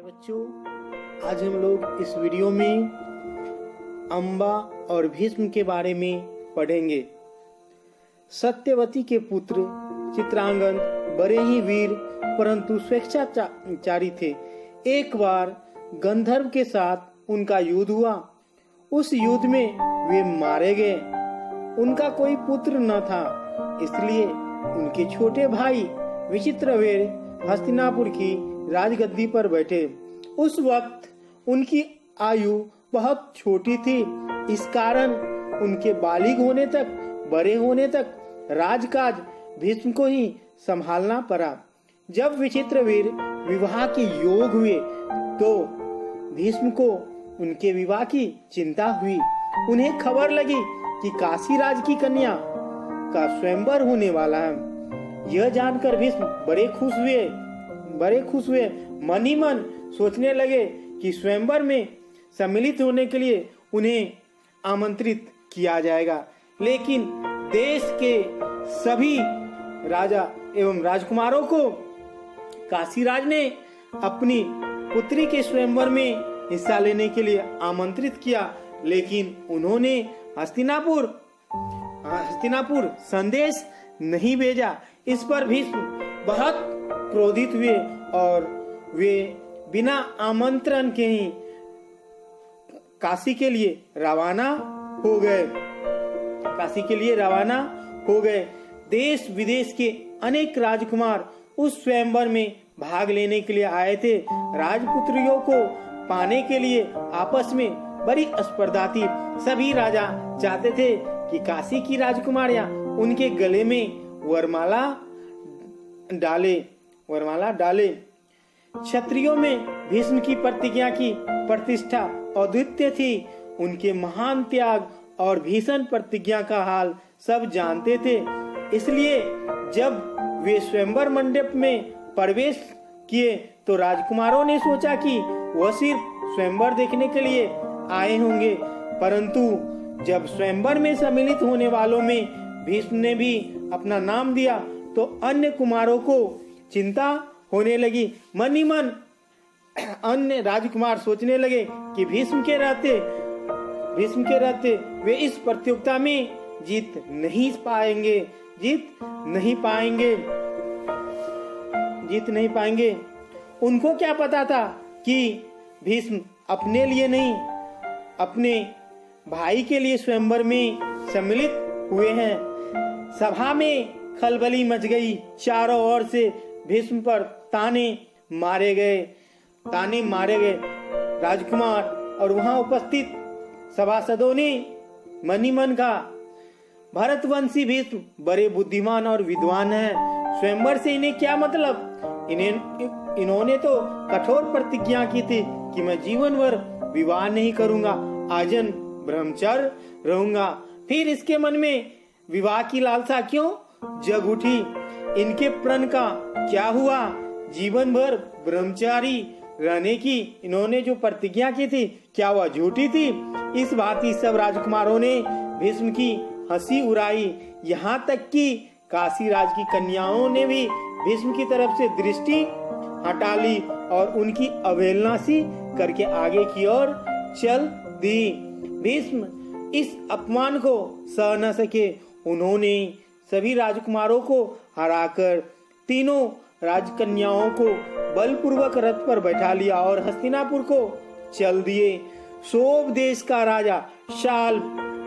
बच्चों, आज हम लोग इस वीडियो में अम्बा और भीष्म के बारे में पढ़ेंगे। सत्यवती के पुत्र चित्रांगद बड़े ही वीर परंतु स्वेच्छाचारी थे। एक बार गंधर्व के साथ उनका युद्ध हुआ। उस युद्ध में वे मारे गए। उनका कोई पुत्र न था, इसलिए उनके छोटे भाई विचित्रवीर हस्तिनापुर की राजगद्दी पर बैठे। उस वक्त उनकी आयु बहुत छोटी थी। इस कारण उनके बालिग होने तक, बड़े होने तक राजकाज भीष्म को ही संभालना पड़ा। जब विचित्रवीर विवाह के योग हुए तो भीष्म को उनके विवाह की चिंता हुई। उन्हें खबर लगी कि काशी राज की कन्या का स्वयंवर होने वाला है। यह जानकर भीष्म बड़े खुश हुए। मन ही मन सोचने लगे कि स्वयंवर में सम्मिलित होने के लिए उन्हें आमंत्रित किया जाएगा। लेकिन देश के सभी राजा एवं राजकुमारों को काशीराज ने अपनी पुत्री के स्वयंवर में हिस्सा लेने के लिए आमंत्रित किया, लेकिन उन्होंने हस्तिनापुर संदेश नहीं भेजा। इस पर भीष्म बहुत क्रोधित हुए और वे बिना आमंत्रण के ही काशी के लिए रवाना हो गए। देश विदेश के अनेक राजकुमार उस स्वयंवर में भाग लेने के लिए आए थे। राजपुत्रियों को पाने के लिए आपस में बड़ी स्पर्धा थी। सभी राजा चाहते थे कि काशी की राजकुमारियां उनके गले में वरमाला डाले। क्षत्रियों में भीष्म की प्रतिज्ञा की प्रतिष्ठा अद्वितीय थी। उनके महान त्याग और भीषण प्रतिज्ञा का हाल सब जानते थे। इसलिए जब वे स्वयंवर मंडप में प्रवेश किए तो राजकुमारों ने सोचा कि वह सिर्फ स्वयंवर देखने के लिए आए होंगे, परंतु जब स्वयंवर में सम्मिलित होने वालों में भीष्म ने भी अपना नाम दिया तो अन्य कुमारों को चिंता होने लगी। मन ही मन अन्य राजकुमार सोचने लगे कि भीष्म के रहते वे इस प्रतियोगिता में जीत नहीं पाएंगे। उनको क्या पता था कि भीष्म अपने लिए नहीं, अपने भाई के लिए स्वयंवर में सम्मिलित हुए हैं। सभा में खलबली मच गई। चारों ओर से भीष्म पर ताने मारे गए। राजकुमार और वहां उपस्थित सभासदों ने मन ही मन कहा, भरतवंशी भीष्म बड़े बुद्धिमान और विद्वान हैं। स्वयंवर से इन्हें क्या मतलब? इन्होंने तो कठोर प्रतिज्ञा की थी कि मैं जीवन भर विवाह नहीं करूंगा, आजीवन ब्रह्मचारी रहूंगा। फिर इसके मन में विवाह की लालसा क्यों जग उठी? इनके प्रण का क्या हुआ? जीवन भर ब्रह्मचारी रहने की इन्होंने जो प्रतिज्ञा की थी, क्या वह झूठी थी? इस भांति सब राजकुमारों ने भीष्म की हंसी उड़ाई। यहाँ तक कि काशी राज की कन्याओं ने भी भीष्म की तरफ से दृष्टि हटा ली और उनकी अवहेलना सी करके आगे की ओर चल दी। भीष्म इस अपमान को सह न सके। उन्होंने सभी राजकुमारों को हराकर तीनों राजकन्याओं को बलपूर्वक रथ पर बैठा लिया और हस्तिनापुर को चल दिए। सोब देश का राजा शाल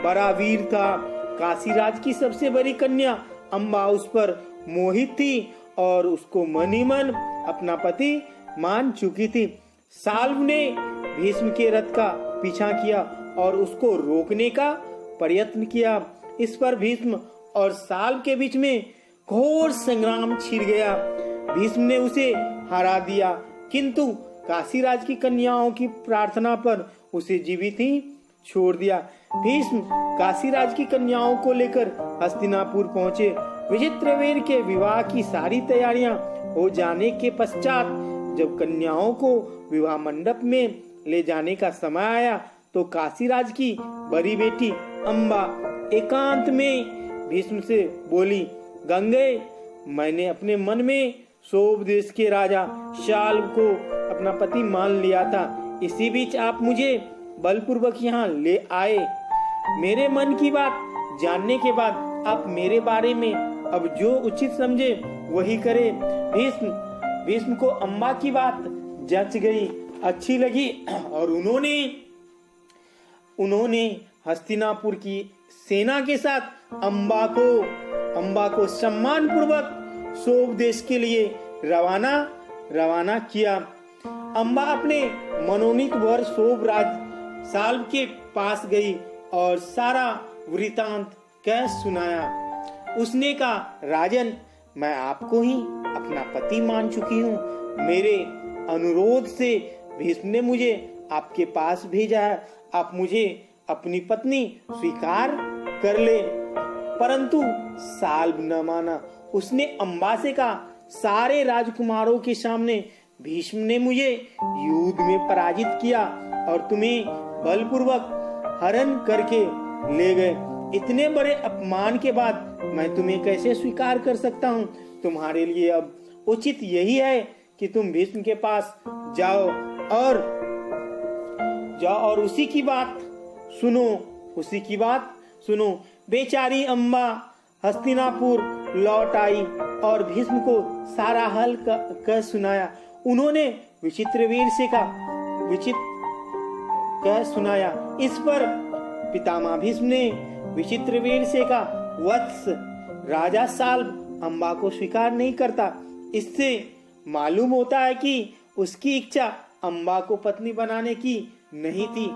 बड़ा वीर था। काशीराज की सबसे बड़ी कन्या अम्बा उस पर मोहित थी और उसको मन ही मन अपना पति मान चुकी थी। साल्व ने भीष्म के रथ का पीछा किया और उसको रोकने का प्रयत्न किया। इस पर भीष्म और साल्व के बीच में घोर संग्राम छिड़ गया। भीष्म ने उसे हरा दिया, किंतु काशीराज की कन्याओं की प्रार्थना पर उसे जीवित ही छोड़ दिया। भीष्म काशीराज की कन्याओं को लेकर हस्तिनापुर पहुँचे। विचित्रवीर के विवाह की सारी तैयारियां हो जाने के पश्चात जब कन्याओं को विवाह मंडप में ले जाने का समय आया तो काशीराज की बड़ी बेटी अम्बा एकांत में भीष्म से बोली, गंगे, मैंने अपने मन में सोब देश के राजा शाल्व को अपना पति मान लिया था। इसी बीच आप मुझे बलपूर्वक यहाँ ले आए। मेरे मन की बात जानने के बाद आप मेरे बारे में अब जो उचित समझे वही करे। भीष्म को अम्बा की बात जच गई, अच्छी लगी और उन्होंने हस्तिनापुर की सेना के साथ अम्बा को सम्मान पूर्वक सोव देश के लिए रवाना किया। अम्बा अपने मनोनीत वर सोव राज साल्व के पास गई और सारा वृतांत कह सुनाया। उसने कहा, राजन, मैं आपको ही अपना पति मान चुकी हूँ। मेरे अनुरोध से भीष्म ने मुझे आपके पास भेजा है। आप मुझे अपनी पत्नी स्वीकार कर ले। परंतु साल्व न माना। उसने अम्बा से कहा, सारे राजकुमारों के सामने भीष्म ने मुझे युद्ध में पराजित किया और तुम्हें बलपूर्वक हरण करके ले गए। इतने बड़े अपमान के बाद मैं तुम्हें कैसे स्वीकार कर सकता हूँ? तुम्हारे लिए अब उचित यही है कि तुम भीष्म के पास जाओ और उसी की बात सुनो। बेचारी अम्बा हस्तिनापुर लौट आई और भीष्म को सारा हाल कह सुनाया। उन्होंने विचित्रवीर से कह सुनाया। इस पर पितामह भीष्म ने विचित्रवीर से कहा, वत्स, राजा साल्व अम्बा को स्वीकार नहीं करता। इससे मालूम होता है कि उसकी इच्छा अम्बा को पत्नी बनाने की नहीं थी।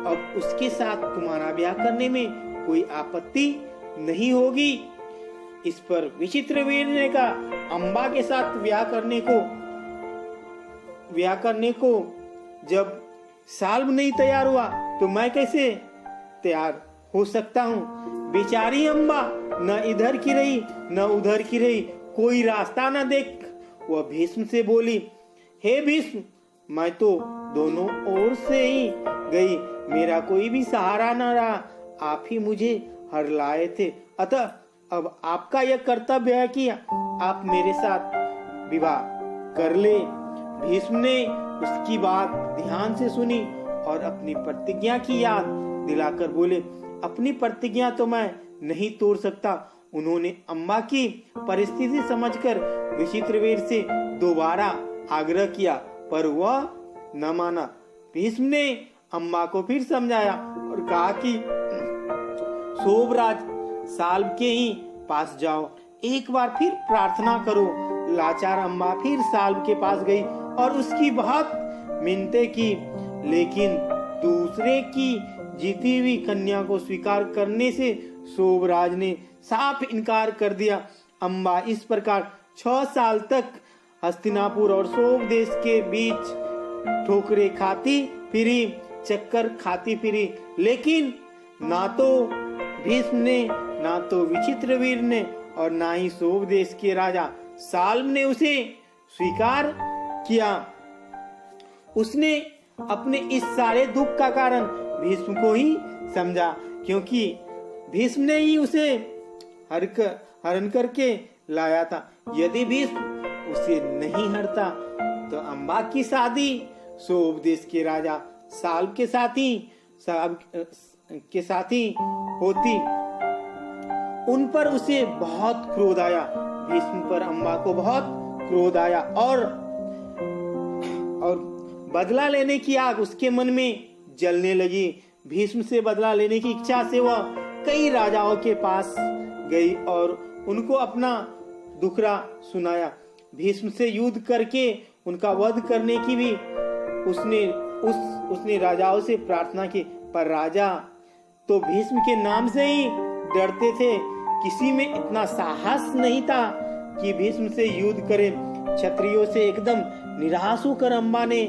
अब उसके साथ तुम्हारा ब्याह करने में कोई आपत्ति नहीं होगी। इस पर विचित्रवीर ने कहा, अम्बा के साथ ब्याह करने को जब साल्व नहीं तैयार हुआ तो मैं कैसे तैयार हो सकता हूँ? बेचारी अम्बा न इधर की रही न उधर की रही, कोई रास्ता न देख वह भीष्म से बोली, हे भीष्म, मैं तो दोनों ओर से ही गई, मेरा कोई भी सहारा न रहा। आप ही मुझे हर लाए थे, अतः अब आपका यह कर्तव्य है कि आप मेरे साथ विवाह कर ले। भीष्म ने उसकी बात ध्यान से सुनी और अपनी प्रतिज्ञा की याद दिलाकर बोले, अपनी प्रतिज्ञा तो मैं नहीं तोड़ सकता। उन्होंने अम्बा की परिस्थिति समझकर विचित्रवीर से दोबारा आग्रह किया, पर वह न माना। भीष्म ने अम्बा को फिर समझाया और कहा कि सोवराज साल्व के ही पास जाओ, एक बार फिर प्रार्थना करो। लाचार अम्बा फिर साल्व के पास गई और उसकी बहुत मिन्नतें की, लेकिन दूसरे की जीती हुई कन्या को स्वीकार करने से सोवराज ने साफ इनकार कर दिया। अम्बा इस प्रकार 6 साल तक हस्तिनापुर और सोव देश के बीच ठोकरें खाती फिरी, चक्कर खाती फिरी, लेकिन ना तो भीष्म ने, ना तो विचित्रवीर ने और ना ही सोव देश के राजा साल्व ने उसे स्वीकार किया। उसने अपने इस सारे दुख का कारण भीष्म को ही समझा, क्योंकि भीष्म ने ही उसे हरण करके लाया था। यदि भीष्म उसे नहीं हरता तो अम्बा की शादी सोव देश के राजा साल्व के साथ ही होती। उन पर उसे बहुत क्रोध आया। भीष्म पर अम्बा को बहुत क्रोध आया और बदला लेने की आग उसके मन में जलने लगी। भीष्म से बदला लेने की इच्छा से वह कई राजाओं के पास गई और उनको अपना दुखड़ा सुनाया। भीष्म से युद्ध करके उनका वध करने की भी उसने राजाओं से प्रार्थना की, पर राजा तो भीष्म के नाम से ही डरते थे। किसी में इतना साहस नहीं था कि भीष्म से युद्ध करे। क्षत्रियों से एकदम निराश होकर अम्बा ने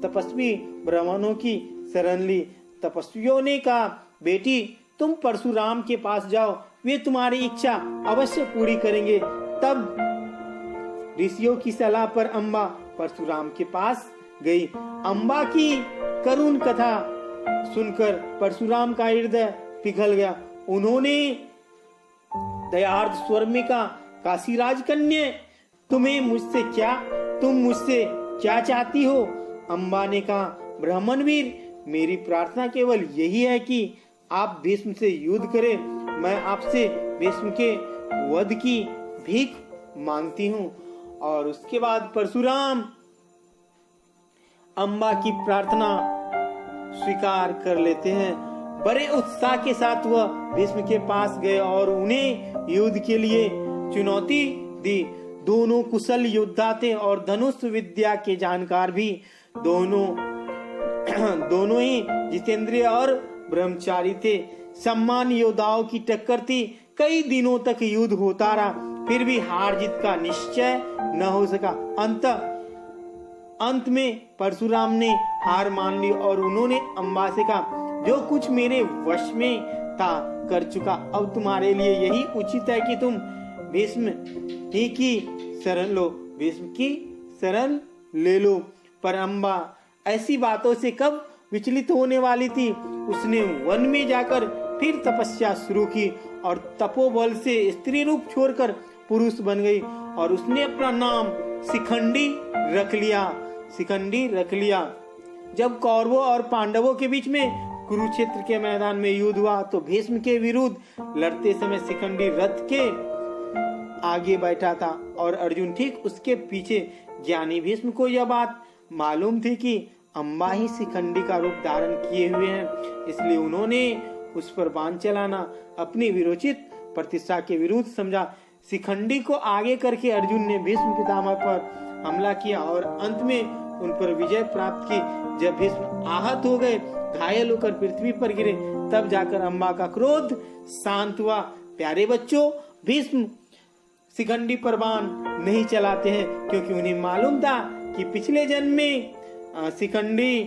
तपस्वी ब्राह्मणों की शरण ली। तपस्वियों ने कहा, बेटी, तुम परशुराम के पास जाओ, वे तुम्हारी इच्छा अवश्य पूरी करेंगे। तब ऋषियों की सलाह पर अम्बा परशुराम के पास गई। अम्बा की करुण कथा सुनकर परशुराम का हृदय पिघल गया। उन्होंने दयार्द स्वर में कहा, काशीराज कन्या, तुम मुझसे क्या चाहती हो? अम्बा ने कहा, ब्राह्मणवीर, मेरी प्रार्थना केवल यही है कि आप भीष्म से युद्ध करें। मैं आपसे भीष्म के वध की भीख मांगती हूँ। और उसके बाद परशुराम अम्बा की प्रार्थना स्वीकार कर लेते हैं। बड़े उत्साह के साथ वह भीष्म के पास गए और उन्हें युद्ध के लिए चुनौती दी। दोनों कुशल योद्धा थे और धनुष विद्या के जानकार भी। दोनों ही जितेंद्रिय और ब्रह्मचारी थे। सम्मान योद्धाओं की टक्कर थी। कई दिनों तक युद्ध होता रहा, फिर भी हार जीत का निश्चय न हो सका। अंत में परशुराम ने हार मान ली और उन्होंने अम्बा से कहा, जो कुछ मेरे वश में था कर चुका, अब तुम्हारे लिए यही उचित है कि तुम भीष्म ही की शरण लो, भीष्म की शरण ले लो। पर अम्बा ऐसी बातों से कब विचलित होने वाली थी। उसने वन में जाकर फिर तपस्या शुरू की और तपोबल से स्त्री रूप छोड़कर पुरुष बन गई और उसने अपना नाम शिखंडी रख लिया। जब कौरवों और पांडवों के बीच में कुरुक्षेत्र के मैदान में युद्ध हुआ तो भीष्म के विरुद्ध लड़ते समय शिखंडी रथ के आगे बैठा था और अर्जुन ठीक उसके पीछे। ज्ञानी भीष्म को यह बात मालूम थी कि अम्बा ही शिखंडी का रूप धारण किए हुए हैं, इसलिए उन्होंने उस पर बाण चलाना अपनी विरोचित प्रतिष्ठा के विरुद्ध समझा। शिखंडी को आगे करके अर्जुन ने भीष्म पितामह पर हमला किया और अंत में उन पर विजय प्राप्त की। जब भीष्म आहत हो गए, घायल होकर पृथ्वी पर गिरे, तब जाकर अम्बा का क्रोध शांत हुआ। प्यारे बच्चों, भीष्म शिखंडी पर बाण नहीं चलाते हैं क्योंकि उन्हें मालूम था कि पिछले जन्म में शिखंडी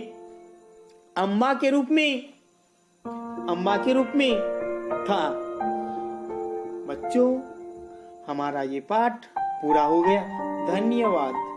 अम्बा के रूप में था। बच्चों, हमारा ये पाठ पूरा हो गया। धन्यवाद।